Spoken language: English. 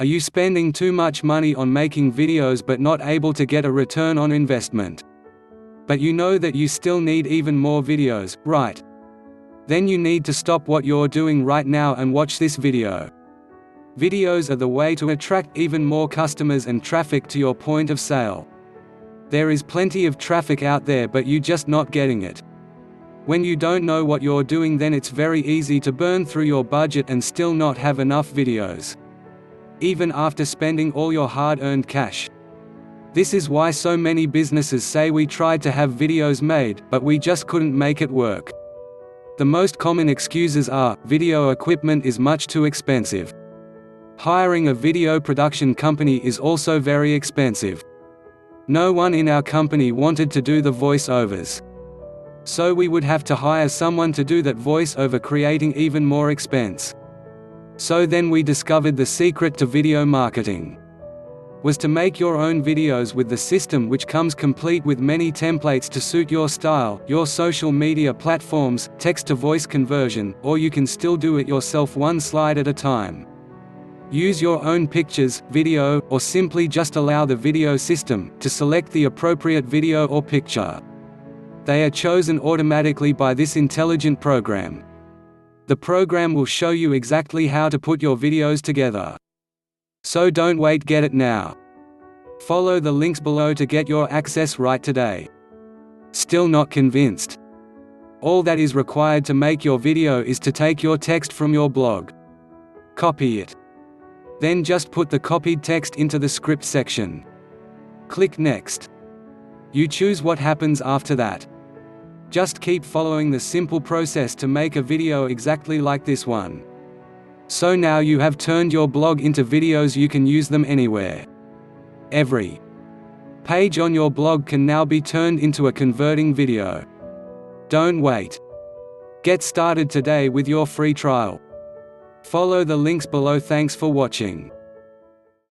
Are you spending too much money on making videos but not able to get a return on investment? But you know that you still need even more videos, right? Then you need to stop what you're doing right now and watch this video. Videos are the way to attract even more customers and traffic to your point of sale. There is plenty of traffic out there, but you just not getting it. When you don't know what you're doing, then it's very easy to burn through your budget and still not have enough videos, even after spending all your hard-earned cash. This is why so many businesses say we tried to have videos made, but we just couldn't make it work. The most common excuses are, video equipment is much too expensive. Hiring a video production company is also very expensive. No one in our company wanted to do the voiceovers, so we would have to hire someone to do that voice-over, creating even more expense. So then we discovered the secret to video marketing was to make your own videos with the system, which comes complete with many templates to suit your style, your social media platforms, text-to-voice conversion, or you can still do it yourself one slide at a time. Use your own pictures, video, or simply just allow the video system to select the appropriate video or picture. They are chosen automatically by this intelligent program. The program will show you exactly how to put your videos together. So don't wait, get it now. Follow the links below to get your access right today. Still not convinced? All that is required to make your video is to take your text from your blog, copy it, then just put the copied text into the script section. Click Next. You choose what happens after that. Just keep following the simple process to make a video exactly like this one. So now you have turned your blog into videos. You can use them anywhere. Every page on your blog can now be turned into a converting video. Don't wait. Get started today with your free trial. Follow the links below. Thanks for watching.